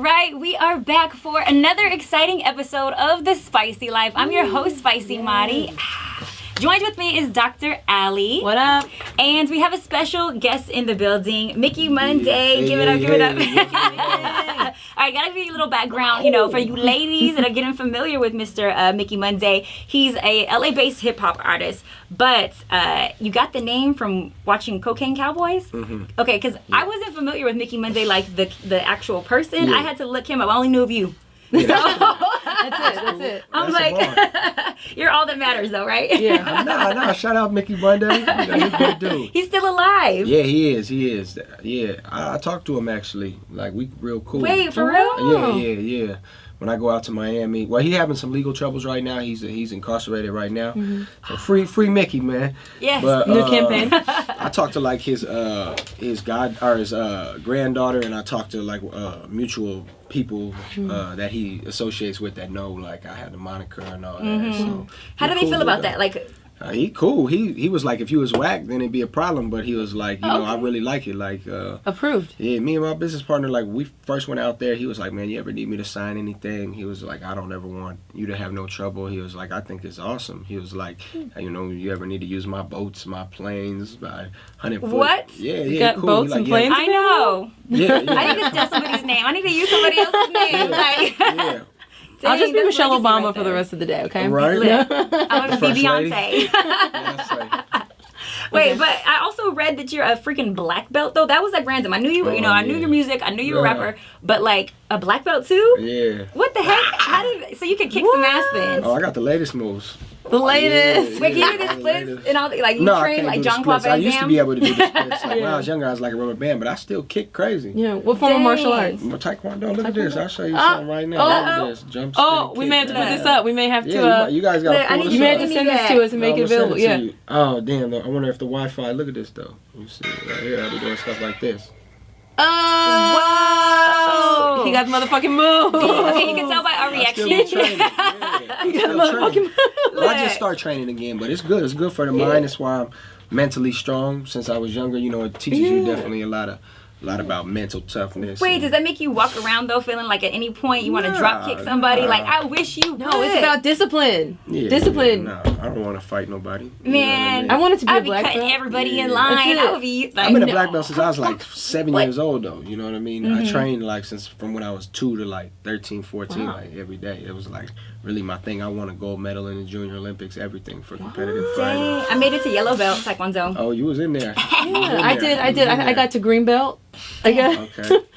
right, we are back for another exciting episode of The Spicy Life. I'm your host, Spicy Mari. Joined with me is Dr. Allie. What up? And we have a special guest in the building, Micky Munday. Give it up, give it up. All right, gotta give you a little background, for you ladies that are getting familiar with Mr. Micky Munday. He's a LA-based hip-hop artist, but you got the name from watching Cocaine Cowboys? Mm-hmm. Okay, because I wasn't familiar with Micky Munday, like the actual person. Yeah. I had to look him up. I only knew of you. Yeah, that's it. I'm like, you're all that matters, though, right? Yeah. No. Shout out Micky Munday. He's a good dude. He's still alive. Yeah, he is. Yeah, I talked to him actually. Like, we real cool. Wait, for real? Yeah. When I go out to Miami, well, he having some legal troubles right now. He's incarcerated right now. Mm-hmm. So free Micky, man. Yes. But, new campaign. I talked to like his granddaughter, and I talked to like mutual people that he associates with that know like I had the moniker and all that. So how do they feel about that? Like. He cool. He was like, if you was whack, then it'd be a problem. But he was like, I really like it. Like approved. Yeah, me and my business partner, like we first went out there. He was like, man, you ever need me to sign anything? He was like, I don't ever want you to have no trouble. He was like, I think it's awesome. He was like, you ever need to use my boats, my planes, my 100-foot. What? Yeah, you got boats and planes. I know. Yeah. I need to steal somebody's name. I need to use somebody else's name. Yeah. I'll just be Michelle Obama for the rest of the day, okay? Right. I'm going to be Beyonce. Wait, but I also read that you're a freaking black belt, though. That was like random. I knew you, I knew your music. I knew you were a rapper. But like a black belt too? Yeah. What the heck? So you could kick some ass then? Oh, I got the latest moves. The latest. Wait, can you do the splits and all the, like you train like John Claude Van Damme? I used to be able to do the splits. Like when I was younger, I was like a rubber band, but I still kick crazy. Yeah. What form of martial arts? Taekwondo. Look at this. I'll show you something right now. Look at this. Jump, spin, we may have to put this up. We may have to. Yeah, you guys got to pull this up. You may have to send this to us and make it available. Yeah. Oh, damn. I wonder if the Wi-Fi. Look at this though. You see right here. I'll be doing stuff like this. Oh! Whoa! He got the motherfucking move. Okay, you can tell by our reaction. He got the motherfucking move. I just start training again, but it's good. It's good for the mind. That's why I'm mentally strong. Since I was younger, it teaches you definitely a lot about mental toughness. Wait, does that make you walk around though feeling like at any point you want to drop kick somebody? Like, I wish you would. No, it's about discipline. Yeah, discipline. No, I don't want to fight nobody. Man, I wanted to be a black belt. I'd be cutting everybody in line. I would be like, I've been a black belt since I was like 7 years old though. You know what I mean? I trained like from when I was 2 to like 13, 14, like every day. It was like really my thing. I won a gold medal in the Junior Olympics, everything for competitive fighting. I made it to yellow belt, Taekwondo. Oh, you was in there. Yeah, I did. I got to green belt. Okay.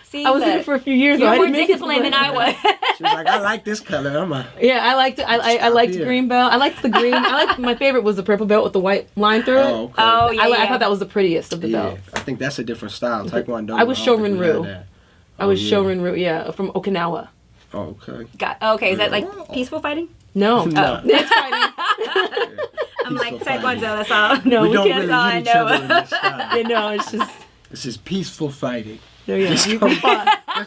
See, I was in it for a few years. You're more disciplined than I was. She was like, I like this color. I liked it. I liked green belt. I liked the green. My favorite was the purple belt with the white line through it. Oh, okay. Oh yeah. I thought that was the prettiest of the belts. I think that's a different style. Taekwondo. I was Shorin-ryu. Shorin-ryu, from Okinawa. Oh, okay. Okay, is that like peaceful fighting? No. No. It's fighting. I'm like, Taekwondo, that's all. No, we don't can't. really hit each other in this style. No, it's just... This is peaceful fighting. No, yeah. Let's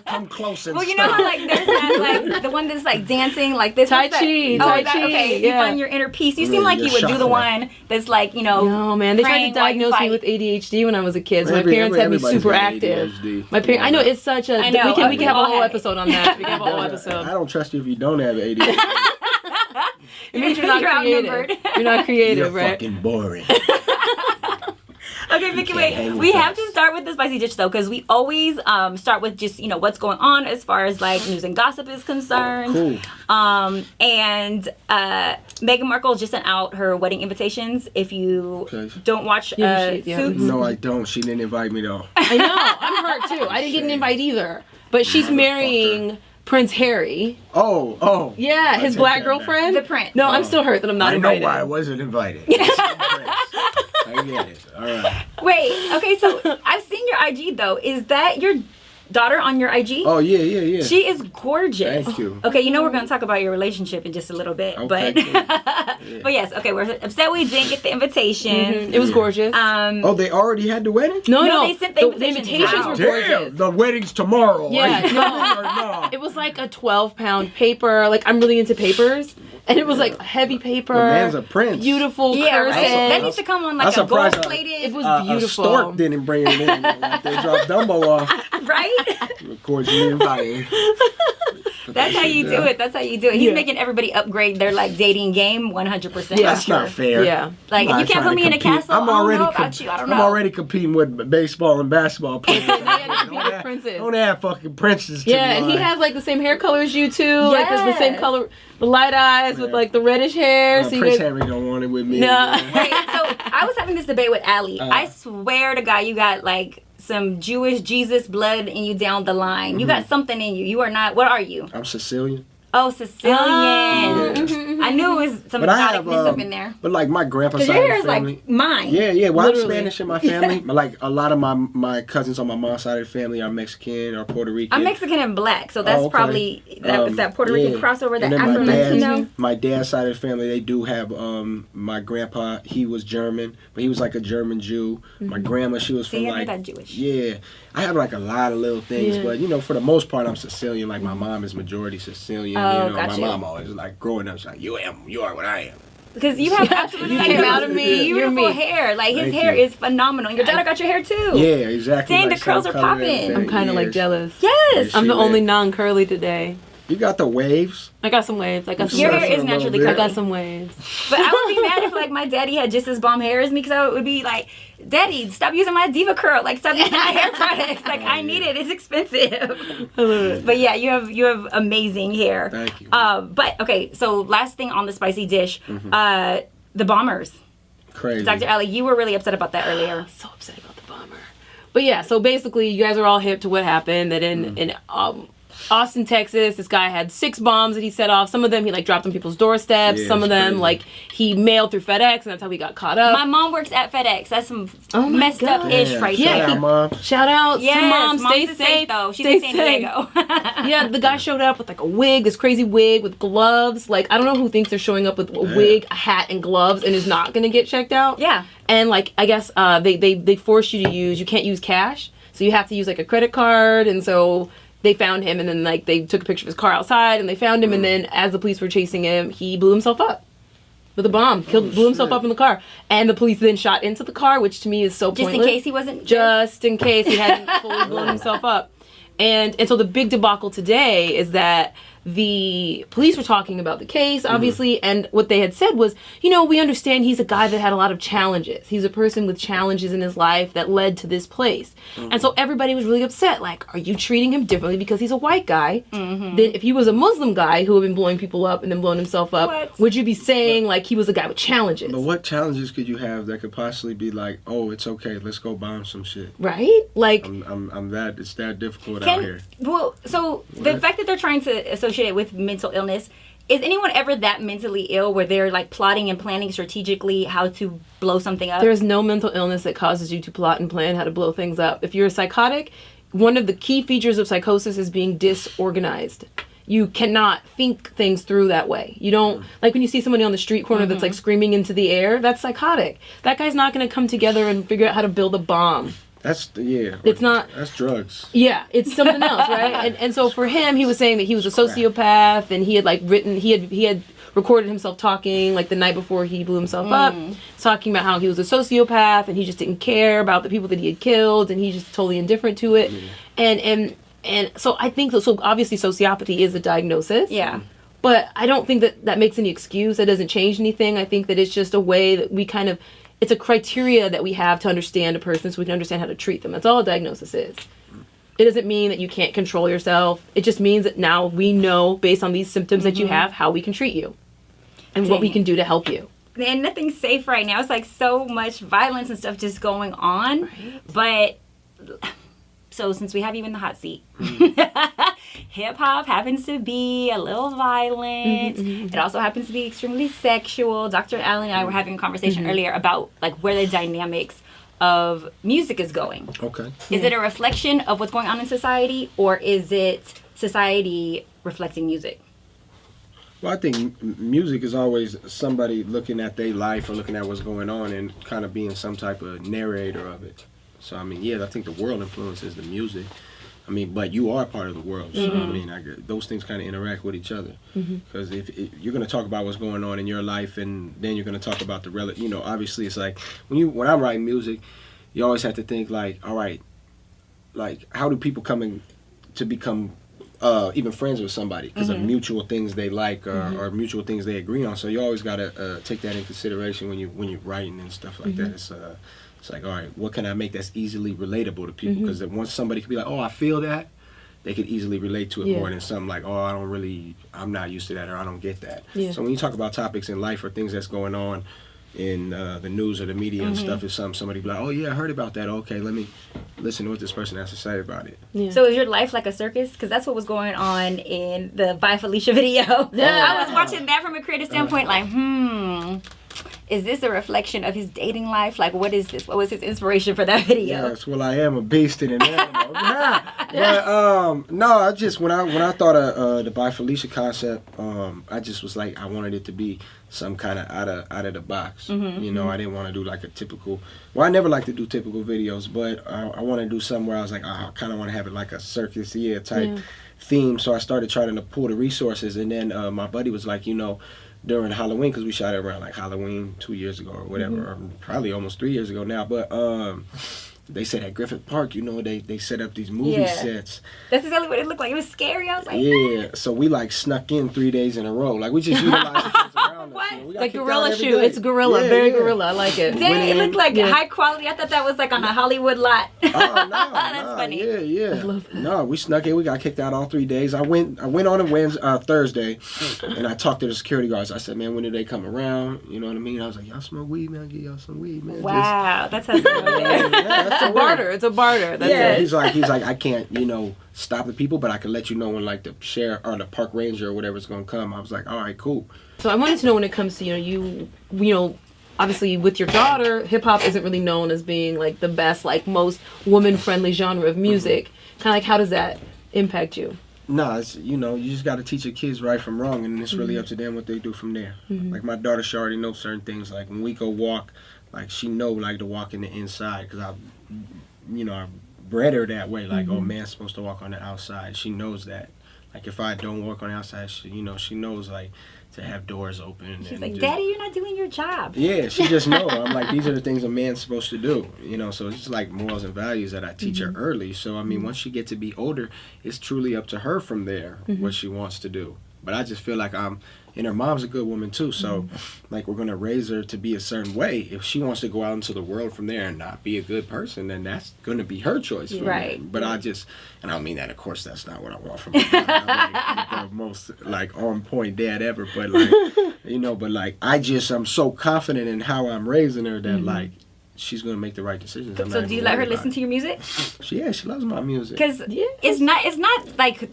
come close and well, you know how like there's that like the one that's like dancing like this. Tai Chi. Okay, you find your inner peace. You seem like you would do the one that's like, No, man, they tried to diagnose me with ADHD when I was a kid. So my parents had me super active. My parents, I know it's such a. We can have a whole episode on that. We can have a whole episode. I don't trust you if you don't have ADHD. It means you're not creative. You're not creative, right? You're fucking boring. Okay, Micky, wait. We have to start with the spicy dish though, because we always start with just what's going on as far as like news and gossip is concerned. Cool. And Meghan Markle just sent out her wedding invitations. If you don't watch Suits, no, I don't. She didn't invite me though. I know. I'm hurt too. I didn't get an invite either. But she's marrying Prince Harry. Oh. Yeah, his black girlfriend. the prince. No, I'm still hurt that I'm not invited. I know why I wasn't invited. I get it. All right. Wait. Okay. So I've seen your IG though. Is that your daughter on your IG? Oh yeah. She is gorgeous. Thank you. Okay, we're gonna talk about your relationship in just a little bit, okay, but cool. but yes, okay, we're upset we didn't get the invitation. Mm-hmm. It was gorgeous. They already had the wedding? No, they sent the invitations were gorgeous. Damn, the wedding's tomorrow. Yeah, no. It was like a 12-pound paper. Like, I'm really into papers. And it was like heavy paper. The man's a prince. Beautiful cursive. Right? That needs to come on like a gold-plated. It was beautiful. A stork didn't bring it in. Like they dropped Dumbo off. Right? Cordially invited. That's how you do it. That's how you do it. He's making everybody upgrade their like dating game 100%. Yeah. That's not fair. Yeah. Like you can't put me in a castle. I don't know about you. I don't know. I'm already competing with baseball and basketball players. Princess. Don't add fucking princes to Yeah, and he has like the same hair color as you too. Yes. Like it's the same color, the light eyes with like the reddish hair. So Prince Henry don't want it with me. No. Wait, so I was having this debate with Allie. I swear to God, you got like some Jewish Jesus blood in you down the line. Mm-hmm. You got something in you. You are not. What are you? I'm Sicilian. Oh, Sicilian. Oh. Mm-hmm. I knew it was some exoticness up in there. But like my grandpa's side your hair of the family, is like mine. Yeah. Well, I'm Spanish in my family. But like a lot of my cousins on my mom's side of the family are Mexican or Puerto Rican. I'm Mexican and black, so that's probably that Puerto Rican crossover, that Afro-Latino. My dad's side of the family, they do have my grandpa. He was German, but he was like a German Jew. Mm-hmm. My grandma, she was from like that Jewish. Yeah. I have like a lot of little things, but you know, for the most part, I'm Sicilian. Like my mom is majority Sicilian. Oh, you know, my mom always like growing up. She's like, you are what I am. Because you have absolutely like out of me, beautiful hair. Like his hair is phenomenal. Your daughter got your hair too. Yeah, exactly. Dang, the curls are popping. I'm kind of like jealous. Yes, I'm the only non-curly today. You got the waves. I got some waves. Your hair is naturally curly. I got some waves. But I would be mad if like my daddy had just as bomb hair as me, because I would be like, Daddy, stop using my Diva Curl. Like, stop using my hair products. Like, I need it. It's expensive. I love it. But yeah, you have amazing hair. Thank you. But okay, so last thing on the spicy dish, the bombers. Crazy. Dr. Ali, you were really upset about that earlier. So upset about the bomber. But yeah, so basically, you guys are all hip to what happened. That in Austin, Texas, this guy had 6 bombs that he set off. Some of them he like dropped on people's doorsteps. Some of them like he mailed through FedEx, and that's how he got caught up. My mom works at FedEx. That's some messed up ish right there. Shout out, Mom. Shout out to Mom. Stay safe though. She's in San Diego. Yeah, the guy showed up with like a wig, this crazy wig with gloves. Like I don't know who thinks they're showing up with a wig, a hat, and gloves, and is not gonna get checked out. Yeah. And like I guess they force you to you can't use cash, so you have to use like a credit card, and so. They found him, and then like they took a picture of his car outside, and they found him, and then as the police were chasing him, he blew himself up with a bomb. Blew himself up in the car, and the police then shot into the car, which to me is so pointless. Just in case he wasn't. Just in case he hadn't fully blown himself up, and so the big debacle today is that the police were talking about the case, obviously, and what they had said was, we understand he's a guy that had a lot of challenges. He's a person with challenges in his life that led to this place. And so everybody was really upset. Like, are you treating him differently because he's a white guy? Then if he was a Muslim guy who had been blowing people up and then blowing himself up, would you be saying, like, he was a guy with challenges? But what challenges could you have that could possibly be like, oh, it's okay, let's go bomb some shit? Right? Like... it's that difficult out here. Well, so the fact that they're trying to associate it with mental illness, is anyone ever that mentally ill where they're like plotting and planning strategically how to blow something up? There's no mental illness that causes you to plot and plan how to blow things up. If you're a psychotic, one of the key features of psychosis is being disorganized. You cannot think things through that way. You don't, like when you see somebody on the street corner that's like screaming into the air, that's psychotic. That guy's not going to come together and figure out how to build a bomb. It's not. That's drugs. Yeah, it's something else, right? And so for him, he was saying that he was a sociopath, and he had recorded himself talking like the night before he blew himself up, talking about how he was a sociopath and he just didn't care about the people that he had killed, and he's just totally indifferent to it. And so I think so obviously sociopathy is a diagnosis. Yeah. But I don't think that makes any excuse. That doesn't change anything. I think that it's just a way that we kind of. It's a criteria that we have to understand a person so we can understand how to treat them. That's all a diagnosis is. It doesn't mean that you can't control yourself. It just means that now we know, based on these symptoms that you have, how we can treat you and what we can do to help you. And nothing's safe right now. It's like so much violence and stuff just going on. Right. But... So since we have you in the hot seat, hip hop happens to be a little violent. It also happens to be extremely sexual. Dr. Allen and I were having a conversation earlier about like where the dynamics of music is going. Okay. Is it a reflection of what's going on in society, or is it society reflecting music? Well, I think music is always somebody looking at their life or looking at what's going on and kind of being some type of narrator of it. So, I mean, I think the world influences the music. I mean, but you are part of the world. So, I mean, those things kind of interact with each other. Because if you're going to talk about what's going on in your life, and then you're going to talk about obviously it's like, when I'm writing music, you always have to think like, all right, like how do people come in to become even friends with somebody because of mutual things they like or mutual things they agree on. So you always gotta take that in consideration when you're writing and stuff like that. It's like, all right, what can I make that's easily relatable to people? Because once somebody could be like, oh, I feel that, they could easily relate to it more than something like, oh, I'm not used to that, or I don't get that. Yeah. So when you talk about topics in life or things that's going on in the news or the media and stuff, is somebody be like, oh yeah, I heard about that. Okay, let me listen to what this person has to say about it. Yeah. So is your life like a circus? Because that's what was going on in the Bye Felicia video. I was watching that from a creative standpoint, like, is this a reflection of his dating life? Like, what is this? What was his inspiration for that video? Yes, well, I am a beast in it now. But no, I just when I thought of the Bye Felicia concept, I just was like, I wanted it to be some kind of out of the box. You know, I didn't want to do like a typical. Well, I never like to do typical videos, but I want to do something where I was like, I kind of want to have it like a circus type theme. So I started trying to pull the resources, and then my buddy was like, you know, during Halloween, because we shot it around like Halloween 2 years ago or whatever, or probably almost 3 years ago now, but they said at Griffith Park, you know, they set up these movie sets. That's exactly what it looked like. It was scary. I was like, yeah. So we like snuck in 3 days in a row. Like we just utilized the things around us. You know, like guerrilla shoot. It's guerrilla, very guerrilla. I like it. Dang, it looked like high quality. I thought that was like on a Hollywood lot. Oh no, that's funny. Yeah. I love that. No, we snuck in. We got kicked out all 3 days. I went on a Thursday, and I talked to the security guards. I said, man, when do they come around? You know what I mean? I was like, y'all smoke weed, man? I'll give y'all some weed, man. Wow, that's how it's a barter. It's a barter. That's it. He's like, I can't, you know, stop the people, but I can let you know when like the sheriff or the park ranger or whatever's gonna come. I was like, all right, cool. So I wanted to know when it comes to you know, obviously with your daughter, hip hop isn't really known as being like the best, like most woman friendly genre of music. Kind of like, how does that impact you? Nah, it's, you know, you just got to teach your kids right from wrong, and it's really up to them what they do from there. Like my daughter, she already knows certain things. Like when we go walk, like she know like to walk in the inside because I bred her that way. Like, oh, man's supposed to walk on the outside. She knows that. Like if I don't walk on the outside, she knows like to have doors open. She's like, Daddy, you're not doing your job. Yeah, she just knows. I'm like, these are the things a man's supposed to do. You know, so it's just like morals and values that I teach her early. So I mean, once she gets to be older, it's truly up to her from there what she wants to do. But I just feel like and her mom's a good woman too, so like we're gonna raise her to be a certain way. If she wants to go out into the world from there and not be a good person, then that's gonna be her choice. Right. But I don't mean that. Of course, that's not what I want from her. I'm like the most like on point dad ever. But like I'm so confident in how I'm raising her that like she's gonna make the right decisions. So do you let her listen to your music? She loves my music. Because it's not like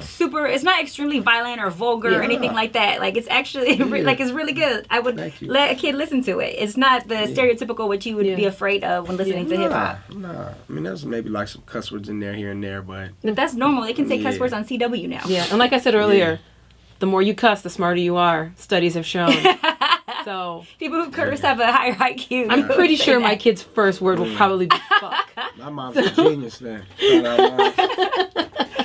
super, it's not extremely violent or vulgar or anything like that. Like it's actually like it's really good. I would let a kid listen to it. It's not the stereotypical what you would be afraid of when listening to hip hop. Nah, I mean there's maybe like some cuss words in there here and there, but that's normal. They can say cuss words on CW now. Yeah, and like I said earlier, the more you cuss, the smarter you are. Studies have shown. So people who curse have a higher IQ. I'm pretty sure my kid's first word will probably be fuck. My mom's a genius then.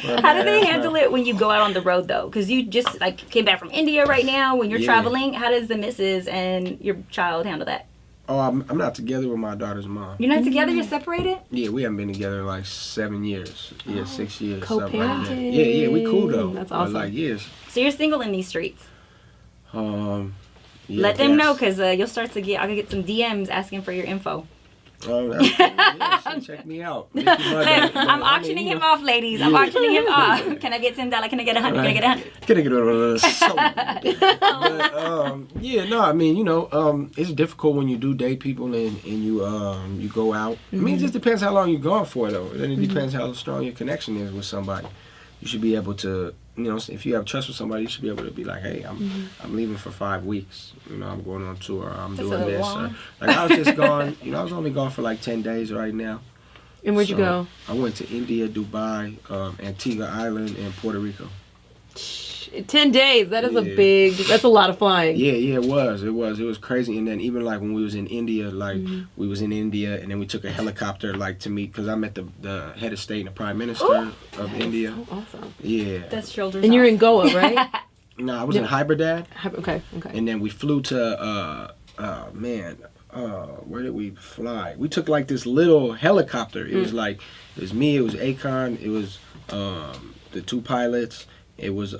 How do they handle it when you go out on the road though? Because you just like came back from India right now. When you're traveling, how does the missus and your child handle that? Oh, I'm not together with my daughter's mom. You're not together? You're separated? Yeah, we haven't been together in like 7 years. Yeah, 6 years. Co-parenting. Yeah, we cool though. That's awesome. Like years. So you're single in these streets? Yeah, let them know, because you'll start to get, I could get some DMs asking for your info. Oh, that's cool. Yeah, check me out. I'm auctioning him off, ladies. I'm auctioning him off. Can I get $10? Can I get $100? Can I get $100? Can I get $100? I mean, you know, it's difficult when you do date people and you go out. I mean, it just depends how long you're going for, though. Then it depends how strong your connection is with somebody. You should be able to, you know, if you have trust with somebody, you should be able to be like, hey, I'm leaving for 5 weeks. You know, I'm going on tour. I'm doing this. Or, like I was just gone. You know, I was only gone for like 10 days right now. And where'd you go? I went to India, Dubai, Antigua Island, and Puerto Rico. 10 days. That is that's a lot of flying. Yeah, it was crazy. And then even like when we was in India, like we was in India and then we took a helicopter like to meet, because I met the head of state and the prime minister of India. So awesome. Yeah. That's shoulders And off. you're in Goa, right? No, I was in Hyderabad. Okay. And then we flew to where did we fly? We took like this little helicopter. It was like, it was me, it was Akon, it was the 2 pilots, it was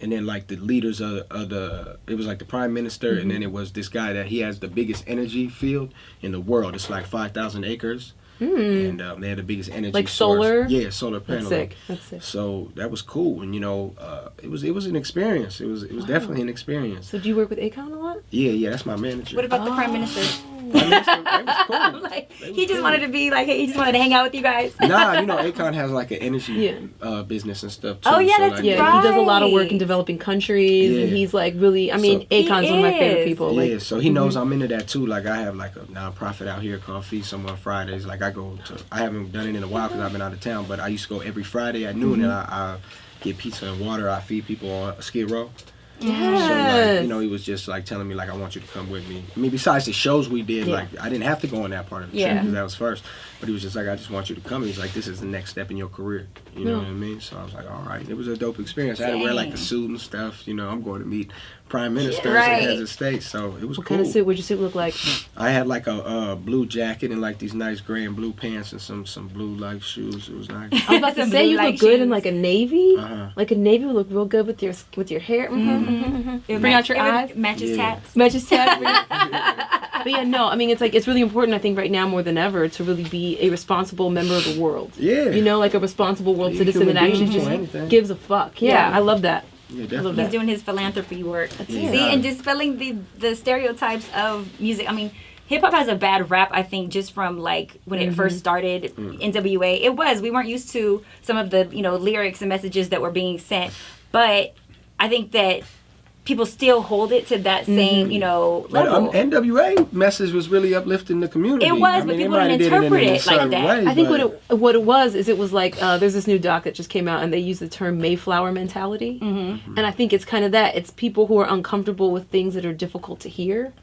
and then like the leaders of the, it was like the prime minister, and then it was this guy that he has the biggest energy field in the world. It's like 5,000 acres. And they had the biggest energy Like source. solar? Yeah, solar panel. That's sick. So that was cool, and it was an experience. It was definitely an experience. So do you work with Akon a lot? Yeah, that's my manager. What about the prime minister? Prime Minister, that was cool. Like, he just wanted to be like, he just wanted to hang out with you guys. Nah, Akon has like an energy business and stuff too. Oh, yeah, so, that's like, Yeah, right. he does a lot of work in developing countries, and Yeah. he's like really. I mean, So- Akon's one of my favorite is. people. Yeah, Like, so he knows I'm into that too. Like I have like a nonprofit out here called Feed Someone Fridays. Like I haven't done it in a while because I've been out of town, but I used to go every Friday at noon and I get pizza and water. I feed people on Skid Row. yes. So like, he was just like telling me like, I want you to come with me. I mean, besides the shows we did, like I didn't have to go on that part of the trip Yeah. because that was first. But he was just like, I just want you to come. He's like, this is the next step in your career. You know what I mean? So I was like, all right. It was a dope experience. I had to wear like the suit and stuff. I'm going to meet prime ministers right. and heads of state. So it was What cool. kind of suit? What'd your suit look like? I had like a blue jacket and like these nice gray and blue pants and some blue like shoes. It was nice. I was about to Some say you blue look good in shoes. like a navy. Uh-huh. Like a navy would look real good with your hair. It would Bring out your it would eyes. match his Yeah. tats. Matches tab. But yeah, no, I mean it's really important I think right now more than ever to really be a responsible member of the world. Yeah. Like a responsible world Be a citizen that human actually being just for anything. gives a fuck. Yeah, Yeah. I love that. Yeah, I love definitely. He's that. doing his philanthropy work. it. See, Yeah. and dispelling the stereotypes of music. I mean, hip hop has a bad rap, I think, just from like when it first started. NWA, we weren't used to some of the lyrics and messages that were being sent, but I think that people still hold it to that same But level. NWA message was really uplifting the community. It was, but they people might didn't have did interpret in a it like certain that. way, I think but- what it was is it was like there's this new doc that just came out and they use the term Mayflower mentality, and I think it's kind of that. It's people who are uncomfortable with things that are difficult to hear,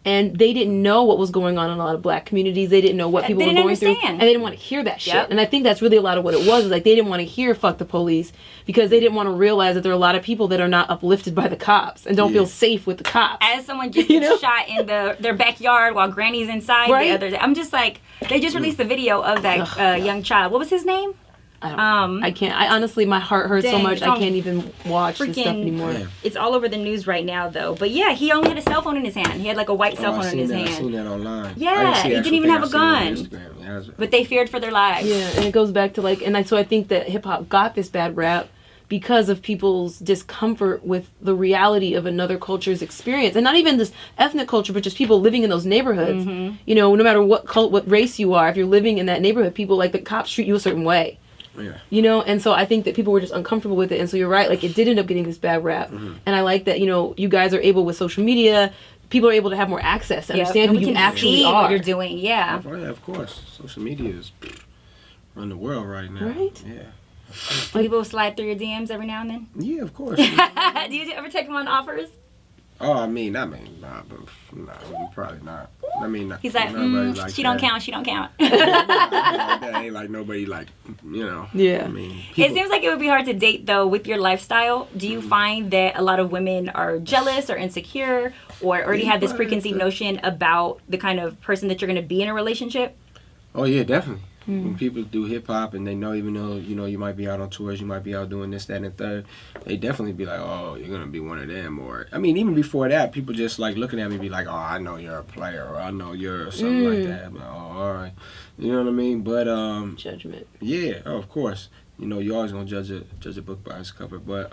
and they didn't know what was going on in a lot of black communities. They didn't know what people They were didn't going through, understand. and they didn't want to hear that shit. Yep. And I think that's really a lot of what it was. Is like they didn't want to hear "fuck the police" because they didn't want to realize that there are a lot of people that are not uplifted by the cops and don't Yeah. feel safe with the cops. As someone just You know? shot in their backyard while Granny's inside Right. the other day. I'm just like, they just released a video of that young child. What was his name? I can't. I honestly, my heart hurts so Dang, much. it's I on can't even watch this stuff freaking- anymore. Yeah. It's all over the news right now, though. But yeah, he only had a cell phone in his hand. He had like a white cell Oh, I phone in seen his that. I hand. seen that online. Yeah, I didn't see he the didn't even actual have a thing. I seen it gun. on Instagram. Yeah, that's- But they feared for their lives. Yeah, and it goes back to so I think that hip hop got this bad rap because of people's discomfort with the reality of another culture's experience, and not even this ethnic culture, but just people living in those neighborhoods. No matter what race you are, if you're living in that neighborhood, people like the cops treat you a certain way. Yeah. And so I think that people were just uncomfortable with it, and so you're right, like it did end up getting this bad rap, and I like that you guys are able with social media. People are able to have more access to understand and who we you can actually see are. what you're doing. Yeah. Oh, yeah, of course. Social media is run the world right now. Right? Yeah. Do people slide through your DMs every now and then? Yeah, of course. Do you ever take them on offers? Nah, but probably not. He's like, nobody like she that. don't count. She don't count. That ain't like nobody like, Yeah. I mean, It people, seems like it would be hard to date though with your lifestyle. Do you find that a lot of women are jealous or insecure or already have this Yeah, preconceived notion about the kind of person that you're going to be in a relationship? oh yeah, definitely. When people do hip hop and they know, even though you might be out on tours, you might be out doing this, that, and the third, they definitely be like, oh, you're gonna be one of them. Or I mean, even before that, people just like looking at me, be like, oh, I know you're a player, or I know you're something like that. I'm like, oh, all right, you know what I mean? But Judgment. yeah, of course, you're always gonna judge a book by its cover. But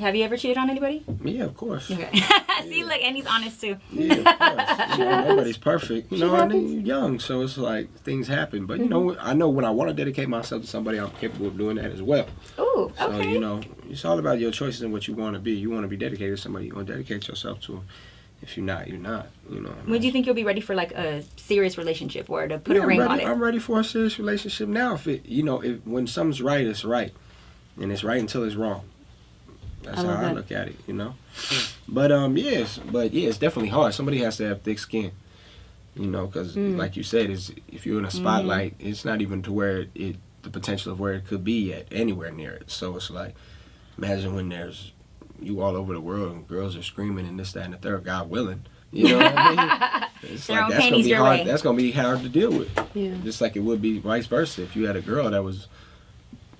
Have you ever cheated on anybody? yeah, of course. Okay. See, look, and he's honest too. Yeah, of course. Nobody's perfect. And you're young, so it's like things happen. But I know when I want to dedicate myself to somebody, I'm capable of doing that as well. Ooh, So okay. it's all about your choices and what you want to be. You want to be dedicated to somebody, you're gonna dedicate yourself to them. If you're not, you're not. When do you think you'll be ready for like a serious relationship or to put a ring on it? I'm ready for a serious relationship now. If when something's right, it's right, and it's right until it's wrong. That's how I look at it, But it's definitely hard. Somebody has to have thick skin, because like you said, if you're in a spotlight, it's not even to where the potential of where it could be yet, anywhere near it. So it's like, imagine when there's you all over the world and girls are screaming and this, that, and the third, God willing, You know what I mean? It's Their own that's gonna panties be your hard. way. That's gonna be hard to deal with. Yeah. Just like it would be vice versa. If you had a girl that was,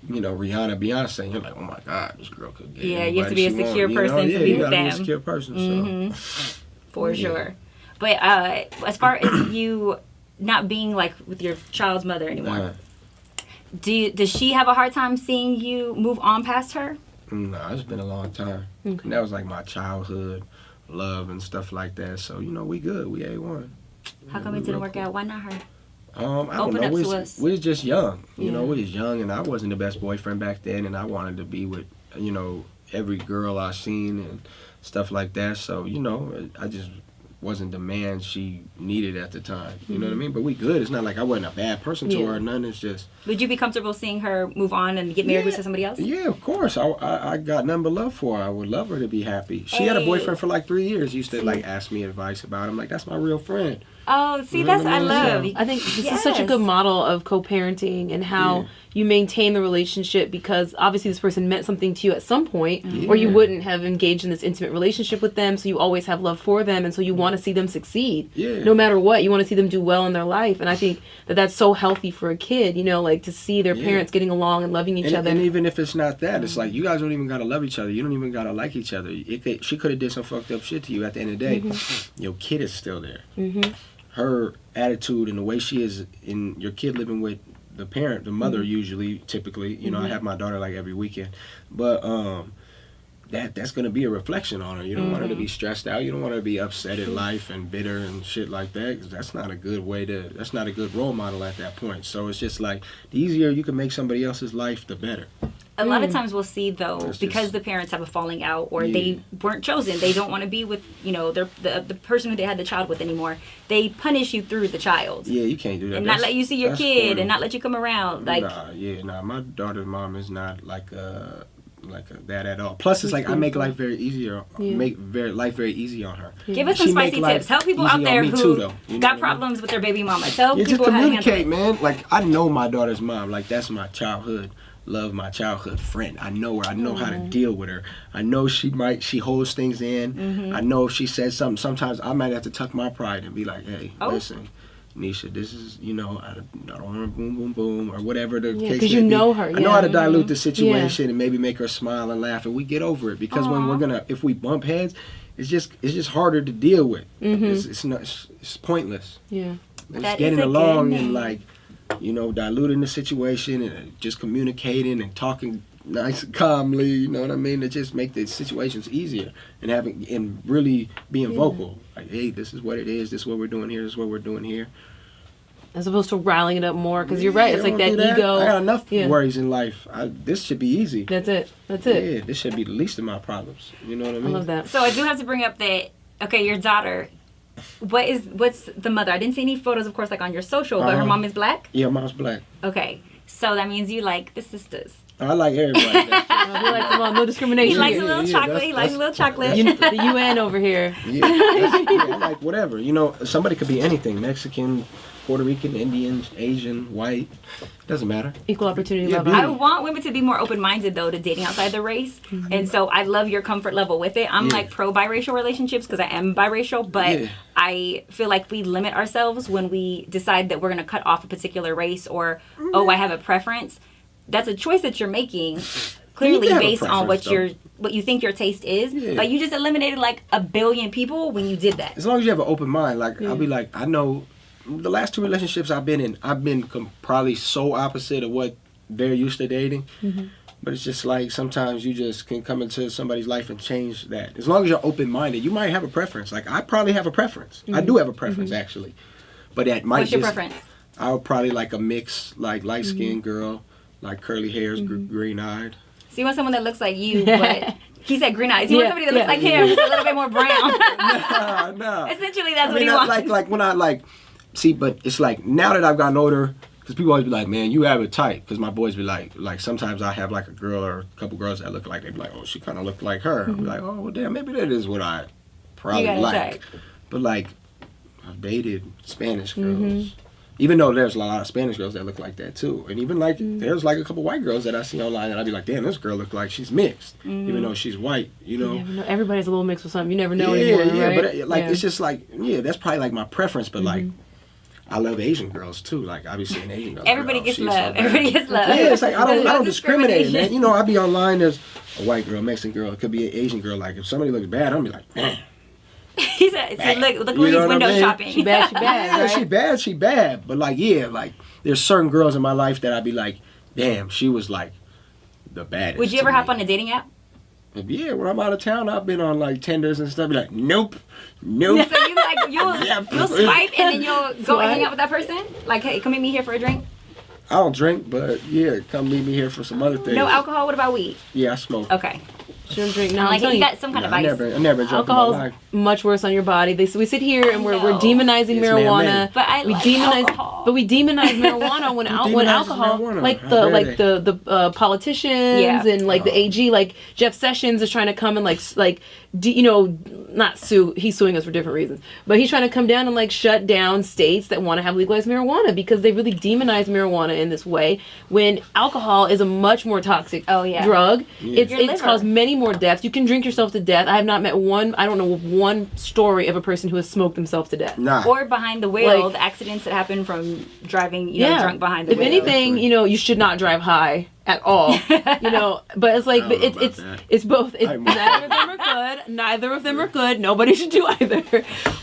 Rihanna, Beyonce, you're like, oh my God, this girl could get Yeah, you have to anybody be a she secure want, person to yeah, be you with gotta be a them. secure person. So. For sure. But as far as you not being like with your child's mother anymore, does she have a hard time seeing you move on past her? Nah, it's been a long time. Okay. And that was like my childhood love and stuff like that. So we good. We A1. How come it didn't work out? Why not her? I don't Open know. up We to was, us. we was just young. Yeah. We was young, and I wasn't the best boyfriend back then, and I wanted to be with, every girl I seen and stuff like that. So, I just wasn't the man she needed at the time. You know what I mean? But we good. It's not like I wasn't a bad person to her or nothing. It's just... Would you be comfortable seeing her move on and get married with somebody else? Yeah, of course. I got nothing but love for her. I would love her to be happy. She had a boyfriend for like 3 years. He used to like ask me advice about him. Like, that's my real friend. Oh, see, You know that's what I I mean? love. So- I think this is such a good model of co-parenting and how you maintain the relationship, because obviously this person meant something to you at some point, or you wouldn't have engaged in this intimate relationship with them. So you always have love for them, and so you want to see them succeed. Yeah. No matter what, you want to see them do well in their life. And I think that that's so healthy for a kid, like to see their parents getting along and loving each other. And even if it's not that, it's like you guys don't even gotta love each other. You don't even gotta like each other. She could have did some fucked up shit to you. At the end of the day, your kid is still there. Her attitude and the way she is in your kid living with the parent, the mother usually, typically. I have my daughter like every weekend, but that's gonna be a reflection on her. You don't want her to be stressed out. You don't want her to be upset at life and bitter and shit like that. 'Cause that's not a good way to. That's not a good role model at that point. So it's just like the easier you can make somebody else's life, the better. A lot of times we'll see though, That's because just- the parents have a falling out or they weren't chosen, they don't want to be with the person who they had the child with anymore. They punish you through the child Yeah, you can't do that. and not let you see your That's kid corny. and not let you come around. Like My daughter's mom is not like that at all. Plus, it's like I make life very easier, life very easy on her. give us some She spicy make life tips. Help people easy out on there me who too, though. You know got what I mean? problems with their baby mama. Tell Yeah, just people how to handle communicate, it. man. Like I know my daughter's mom. Like that's my childhood love, my childhood friend. I know her. I know how to deal with her. I know she holds things in. I know if she says something, sometimes I might have to tuck my pride and be like, hey, listen, Nisha, this is, I don't want to boom, boom, boom, or whatever the case may be. because you know her. I know how to dilute the situation and maybe make her smile and laugh, and we get over it. Because if we bump heads, it's just harder to deal with. It's pointless. Yeah. It's That getting is a good along name. and like, diluting the situation and just communicating and talking nice and calmly, you know what I mean? To just make the situations easier and really being vocal. Like, hey, this is what it is. This is what we're doing here. This is what we're doing here. As opposed to riling it up more, because you're right. It's like that ego. I got enough worries in life. This should be easy. That's it. Yeah, this should be the least of my problems. You know what I mean? I love that. So I do have to bring up that your daughter. What's the mother? I didn't see any photos, of course, like on your social, but her mom is black. Yeah, mom's black. Okay, so that means you like the sisters. I like everybody. That's We like them all. No discrimination. He likes a yeah, little yeah, chocolate. He likes a little chocolate. The UN over here. I like whatever. Somebody could be anything. Mexican, Puerto Rican, Indian, Asian, white. Doesn't matter. Equal opportunity Yeah, level. I want women to be more open-minded though to dating outside the race, and so I love your comfort level with it. I'm like pro biracial relationships because I am biracial, but I feel like we limit ourselves when we decide that we're going to cut off a particular race or I have a preference. That's a choice that you're making, clearly have a based on preference, what you think your taste is. Yeah. But you just eliminated like a billion people when you did that. As long as you have an open mind, like I'll be like, I know the last 2 relationships I've been in, I've been probably so opposite of what they're used to dating. But it's just like sometimes you just can come into somebody's life and change that. As long as you're open minded, you might have a preference. Like I probably have a preference. I do have a preference actually, but that might What's your preference? I would probably like a mix, like light skinned girl, like curly hairs, green eyed. So you want someone that looks like you, but he said green eyes. You want somebody that looks like him, just a little bit more brown. No. Essentially, that's what I mean, he wants. like when I see, but it's like now that I've gotten older, because people always be like, man, you have it tight. Because my boys be like sometimes I have like a girl or a couple girls that look like, they be like, oh, she kind of looked like her. I'll be like, oh, well, damn, maybe that is what I probably got it like. tight. But like, I've dated Spanish girls, Even though there's a lot of Spanish girls that look like that too, and even like there's like a couple white girls that I see online that I'd be like, damn, this girl look like she's mixed, even though she's white, you know. You never know. Everybody's a little mixed with something. You never know anymore, right? But it's just like, that's probably like my preference, but like, I love Asian girls too. Like I be seeing Asian girls. Everybody girl, gets she's love. so bad. Everybody gets love. Yeah, it's like I don't discriminate, man. discrimination. You know, I be online. There's a white girl, Mexican girl. It could be an Asian girl. Like if somebody looks bad, I'm be like, man. He said, "See, look You who's know what I window mean? shopping." She bad, Yeah, right? she bad. But like, like there's certain girls in my life that I'd be like, damn, she was like the baddest. Would you to ever hop me. on a dating app? Yeah, when I'm out of town, I've been on like Tinders and stuff. Be like, nope. So you'll swipe and then you'll go and hang out with that person. Like, hey, come meet me here for a drink. I don't drink, but yeah, come meet me here for some other things. No alcohol. What about weed? Yeah, I smoke. Okay. She don't drink. No, I'm I'm like, telling you you. got some kind of I vice. never drunk in my Alcohol's life. much worse on your body. We sit here and we're know. demonizing It's marijuana. man-made. But I like alcohol. But we demonize marijuana when demonizes alcohol, marijuana? like How the dare they? politicians Yeah. and like the AG, like Jeff Sessions is trying to come and not sue. He's suing us for different reasons, but he's trying to come down and like shut down states that want to have legalized marijuana because they really demonize marijuana in this way. When alcohol is a much more toxic drug, Your it's liver. caused many more deaths. You can drink yourself to death. I have not met one story of a person who has smoked himself to death. Nah. Or behind the wheel, Like- the accidents that happen from driving, drunk behind the If wheel. anything, you should not drive high at all. But it's like I don't know about it's that. it's both. I might. Neither of them are good. Neither of them are good. Nobody should do either.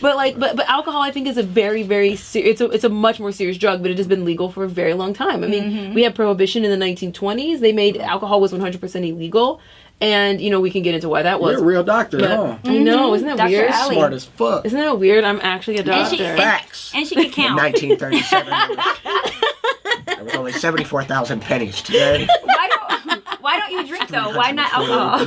But alcohol, I think, is a very very it's a much more serious drug. But it has been legal for a very long time. I mean, we had prohibition in the 1920s. They made alcohol was 100% illegal. And we can get into why that was. You're a real doctor, But- huh? I know, isn't that Dr. weird? Allie. Smart as fuck. Isn't that weird? I'm actually a And she- doctor. Facts. And she can In count. 1937, there was only 74,000 pennies today. Why don't you drink though? Why not alcohol?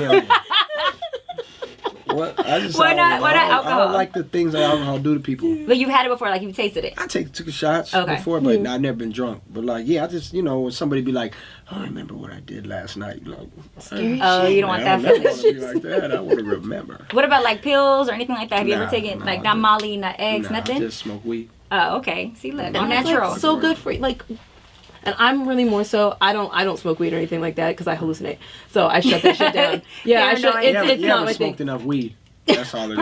What? Why not I alcohol? don't like the things that alcohol do to people. But you've had it before, like you've tasted it. I took shots Okay. before, but I've never been drunk. But like, I just when somebody be like, "I remember what I did last night," like, Oh, you don't want that I don't want to feeling. be like that. I want to remember. What about like pills or anything like that? Have you ever Nah, taken nah, like I not just- Molly, not eggs, Nah, nothing? I just smoke weed. Oh, okay. See, look, I'm And it's, natural. like, so good for you. Like, and I'm really more so. I don't smoke weed or anything like that because I hallucinate. So I shut that shit down. Yeah, I shut. Paranoid. It's you not haven't my smoked thing. enough weed. That's all it is.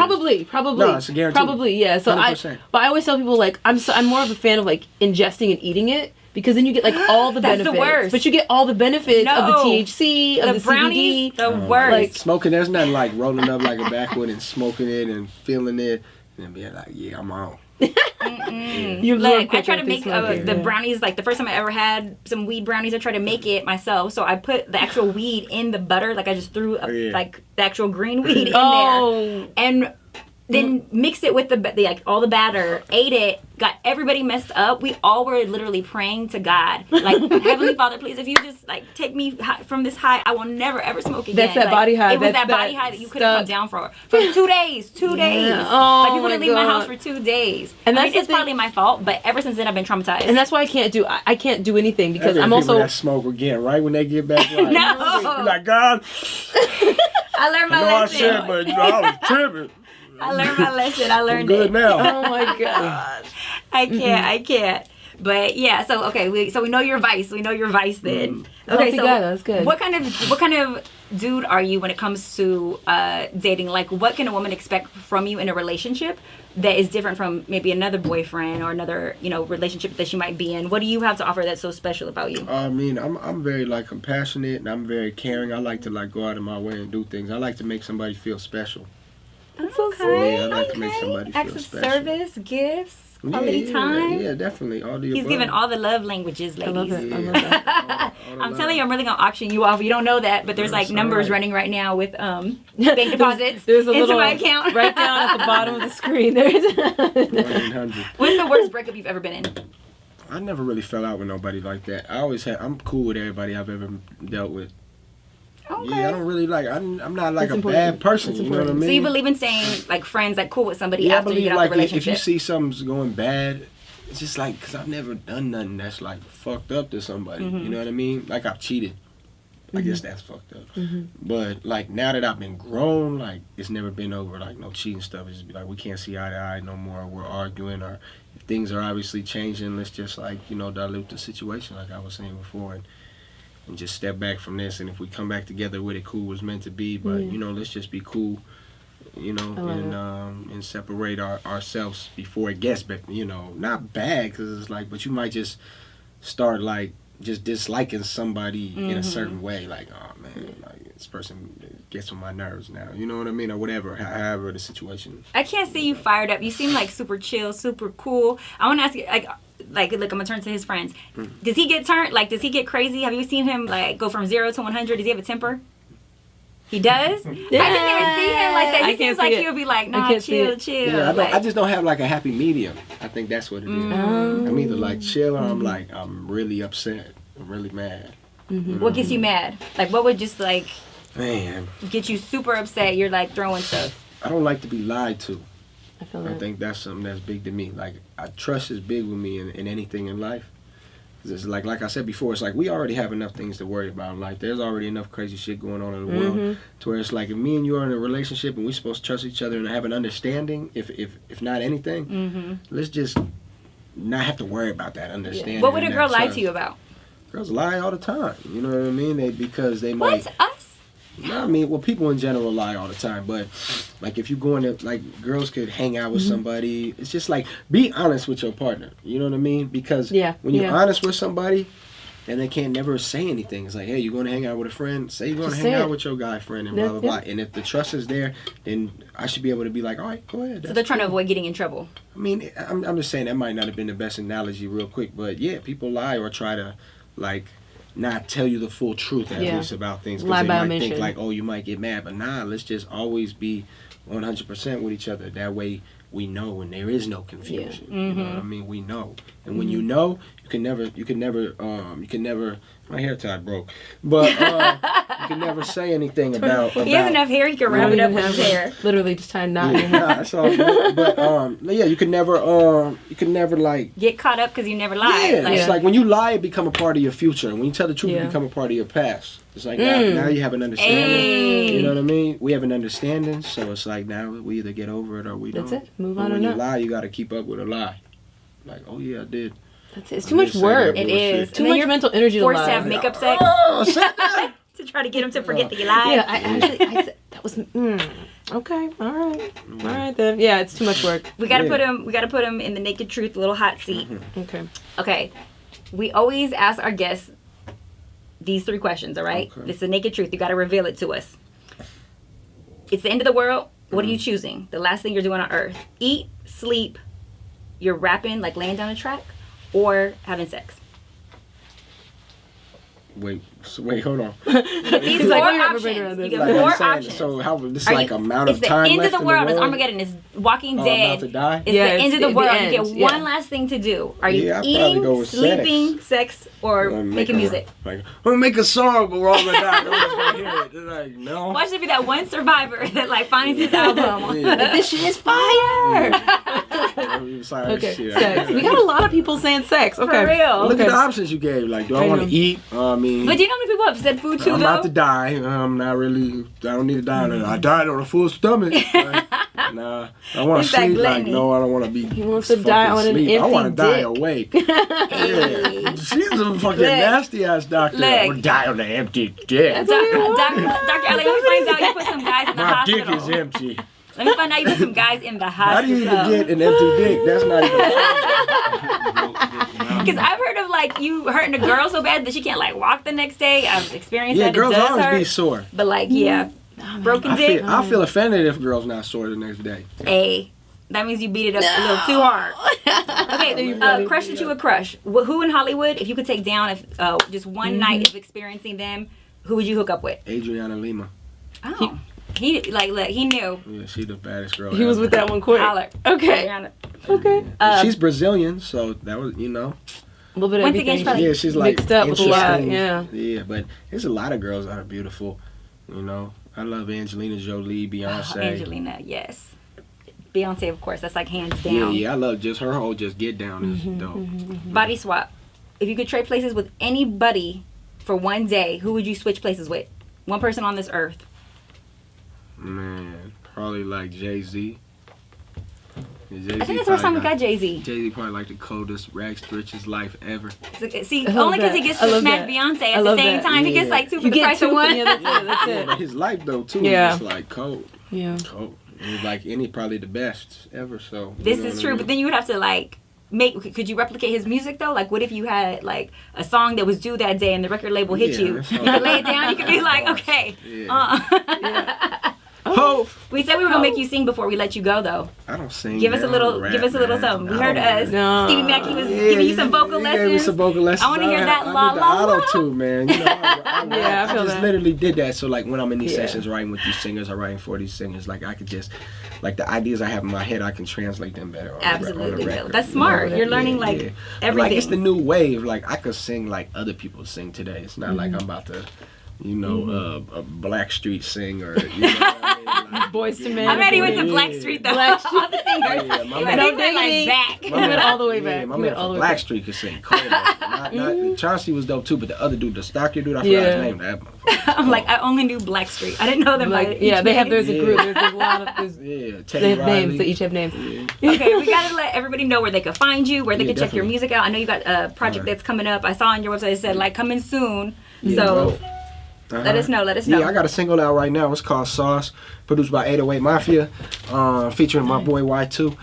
Probably. No, it's a guarantee. Probably, yeah. So 100%. but I always tell people like I'm more of a fan of like ingesting and eating it because then you get like all the That's the benefits. worst. But you get all the benefits of the No. THC, of the brownies, CBD. the worst. Like, Smoking, there's nothing like rolling up like a backwood and smoking it and feeling it and being like, yeah, I'm on. you Like I try to make the brownies. Like the first time I ever had some weed brownies, I tried to make it myself. So I put the actual weed in the butter. Like I just threw like the actual green weed in there, and then mixed it with the like all the batter. Ate it. Got everybody messed up. We all were literally praying to God, like Heavenly Father, please, if you just like take me from this high, I will never ever smoke again. That's that Like, body high. It was That's that body that high that you couldn't come stuff. down for 2 days. 2 days. Oh, Like people my didn't leave my house God. for 2 days. And I that's mean, the it's thing- partly my fault, but ever since then I've been traumatized. And that's why I can't do anything because I'm people also that smoke again right when they get back. Like, No. You're like, God, I learned my I know I lesson. said, but I was tripping. I learned my lesson. I I'm learned good it. now. oh my gosh. I can't. But yeah, so okay, we know your vice. We know your vice then. Okay, Healthy so guy, that's good. What kind of dude are you when it comes to dating? Like, what can a woman expect from you in a relationship that is different from maybe another boyfriend or another relationship that she might be in? What do you have to offer that's so special about you? I mean, I'm very like compassionate and I'm very caring. I like to like go out of my way and do things. I like to make somebody feel special. That's so sweet. Yeah, I like to make somebody feel Acts of special. service, gifts, quality time. Yeah, definitely. All the He's above. giving all the love languages, I ladies. love it. I love that. I'm telling you, I'm really gonna auction you off. You don't know that, but there's like That's numbers alright. running right now with bank deposits There's a into little my account. right down at the bottom of the screen. There's 1-800. What's the worst breakup you've ever been in? I never really fell out with nobody like that. I'm cool with everybody I've ever dealt with. Okay. Yeah, I don't really like. I'm not like That's a important. bad person. That's You know what I important. mean? So you believe in staying like friends, like cool with somebody Yeah, I after you believe get out like the relationship? if you see something's going bad, it's just like because I've never done nothing that's like fucked up to somebody. Mm-hmm. You know what I mean? Like I've cheated. I guess that's fucked up. But like now that I've been grown, like it's never been over like no cheating stuff. It's just be like we can't see eye to eye no more. We're arguing, or if things are obviously changing, let's just like dilute the situation, like I was saying before, and just step back from this. And if we come back together with it, cool, was meant to be. But let's just be cool. And separate ourselves before it gets, not bad, because it's like, but you might just start like just disliking somebody in a certain way, like, oh man, like this person gets on my nerves now, you know what I mean, or whatever, however the situation. I can't see you fired up. You seem like super chill, super cool. I want to ask you, like, look, I'm gonna turn to his friends. Does he get turned? Like, does he get crazy? Have you seen him like go from 0 to 100? Does he have a temper? He does? Yeah. I didn't even see him like that. He seems like he would be like, nah, chill. Yeah, I just don't have like a happy medium. I think that's what it is. I'm either like chill or I'm really upset. I'm really mad. What gets you mad? Like, what would just like get you super upset? You're like throwing stuff. I don't like to be lied to. I think that's something that's big to me. Like, trust is big with me in anything in life. It's like I said before, it's like we already have enough things to worry about. Like, there's already enough crazy shit going on in the world to where it's like if me and you are in a relationship and we're supposed to trust each other and have an understanding, if not anything, let's just not have to worry about that understanding. What would a girl lie to you about? Girls lie all the time. You know what I mean? Because they might. What? Us? No, I mean, well, people in general lie all the time, but like if you go into, like, girls could hang out with somebody, it's just like, be honest with your partner, you know what I mean? Because when you're honest with somebody, then they can't never say anything. It's like, hey, you're going to hang out with a friend, say you're going to hang out with your guy friend and blah, blah, blah. And if the trust is there, then I should be able to be like, all right, go ahead. So they're trying to avoid getting in trouble. I mean, I'm just saying that might not have been the best analogy real quick, but yeah, people lie or try to, like, not tell you the full truth at least about things, because they might think like, oh, you might get mad, but nah, let's just always be 100% with each other. That way we know, and there is no confusion. You know what I mean? We know, and when you know, you can never. My hair tie broke, but you can never say anything about. He has enough hair; he can wrap it up with his hair. Literally, just tie a knot in your hair. Nah, so, but you can never like get caught up because you never lie. Yeah, it's like when you lie, it become a part of your future. When you tell the truth, it become a part of your past. It's like now you have an understanding. You know what I mean? We have an understanding, so it's like now we either get over it or we don't. That's it. Move on but or when not. you lie, you got to keep up with a lie. Like, oh yeah, I did. That's it. It's too much work. It is. Too much mental energy to lie. Forced to have makeup sex. To try to get him to forget that you lied. Yeah, I said that was okay. All right then. Yeah, it's too much work. We gotta put him. We gotta put him in the naked truth, little hot seat. Okay. We always ask our guests these 3 questions. All right. This is the naked truth. You gotta reveal it to us. It's the end of the world. What are you choosing? The last thing you're doing on Earth: eat, sleep, you're rapping, like laying down a track, or having sex. Wait, hold on. These 4 options. You get 4 options. So how this like amount of time left? It's the end of the world. It's Armageddon. It's Walking Dead. I'm about to die? It's the end of the world. You get one last thing to do. Are you eating, sleeping, sex, or making music? Like, I'm gonna make a song, but we're all gonna die. Nobody's gonna hear it. Like, no. Why should it be that one survivor that like finds his album? Like, this shit is fire. Okay, sex. We got a lot of people saying sex. Okay, for real. Look at the options you gave. Like, do I want to eat? I mean, but do you know how many people have said food too? I'm about to die. I'm not really. I don't need to die. I died on a full stomach. Like, nah, I want to sleep. Like, no, I don't want to be. He wants to die on an empty I want to die dick. awake. Yeah, she's a fucking nasty ass doctor. Or die on an empty dick. Dr. Ellie, let me find out you put some guys in the hospital. My dick is empty. Let me find out you put some guys in the hospital. How do you even get an empty dick? That's not even. Because I've heard of like you hurting a girl so bad that she can't like walk the next day. I've experienced that. Girls it does always hurt, be sore. But like, broken dick. I feel offended if girls not sore the next day. Hey, that means you beat it up a little too hard. Okay, crush that you would crush. Who in Hollywood, if you could take down if just one night of experiencing them, who would you hook up with? Adriana Lima. Oh. He knew. Yeah, she's the baddest girl. He was with that one quick. Okay. Okay. She's Brazilian, so that was, a little bit of everything. She's like mixed up with a lot. Yeah, but there's a lot of girls that are beautiful. I love Angelina Jolie, Beyonce. Angelina, yes. Beyonce, of course. That's like hands down. Yeah, I love just her whole just get down is dope. Body swap. If you could trade places with anybody for one day, who would you switch places with? One person on this earth. Man, probably like Jay-Z. I think that's the first time we got Jay-Z. Jay-Z probably like the coldest, rags to riches life ever. See, only because he gets to smack Beyonce at the same time. He gets like two for the price of one. Yeah, that's it. But his life though too Yeah. is like cold. Yeah. Cold. He's like probably the best ever. So This is true, but then you would have to like could you replicate his music though? Like, what if you had like a song that was due that day and the record label hit you? You could lay it down. You could be like, okay. Yeah. Oh, we said we were gonna make you sing before we let you go, though. I don't sing. Give us a little something. We heard Stevie Mackey was giving you some vocal lessons. Gave me some vocal lessons. I want to hear that I la need the la la. auto tune, man. You know, I feel just that. literally did that. So like when I'm in these sessions writing with these singers or writing for these singers, like I could just like the ideas I have in my head, I can translate them better. Absolutely, on the record, that's smart. You're learning everything. everything. Like it's the new wave. Like I could sing like other people sing today. It's not like I'm about to. A Blackstreet singer. You know what I mean? Like, Boys to Men. I'm ready with the Blackstreet though. Blackstreet. The singers. Yeah, my You man- went like back. You went all the way back. Yeah, my You man went all from the way back. Blackstreet could sing cold. Not Chauncey was dope too, but the other dude, the stocky dude, I forgot his name. That motherfucker. I'm like, I only knew Blackstreet. I didn't know them by Yeah, each they have. name. There's a group. There's a lot of. Yeah, Teddy They have Riley. names. They each have names. Yeah. Okay, we gotta let everybody know where they can find you, where they can check your definitely. music out. I know you got a project that's coming up. I saw on your website it said like coming soon. Yeah, So bro. let us know. Let us know. Yeah, I got a single out right now. It's called Sauce, produced by 808 Mafia, featuring my boy Y2.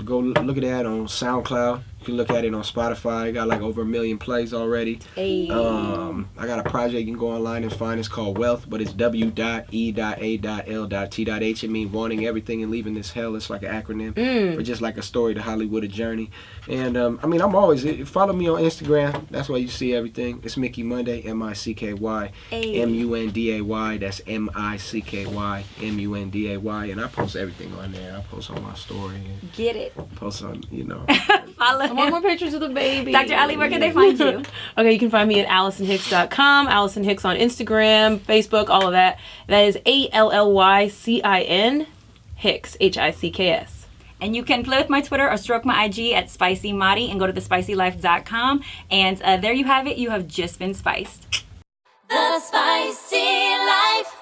Go look at that on SoundCloud. You can look at it on Spotify. Got like over 1 million plays already. Hey. I got a project you can go online and find. It's called Wealth, but it's W.E.A.L.T.H. It means wanting everything and leaving this hell. It's like an acronym for just like a story to Hollywood, a journey. And I'm always follow me on Instagram. That's where you see everything. It's Micky Munday, M-I-C-K-Y, Hey. M-U-N-D-A-Y. That's M-I-C-K-Y, M-U-N-D-A-Y. And I post everything on there. I post on my story. And Get it. post on Follow I want him. more pictures of the baby. Dr. Ali, where can they find you? Okay, you can find me at AllisonHicks.com, Allison Hicks on Instagram, Facebook, all of that. That is ALLYCIN Hicks, Hicks. And you can play with my Twitter or stroke my IG at SpicyMadi and go to thespicylife.com. And there you have it. You have just been spiced. The Spicy Life.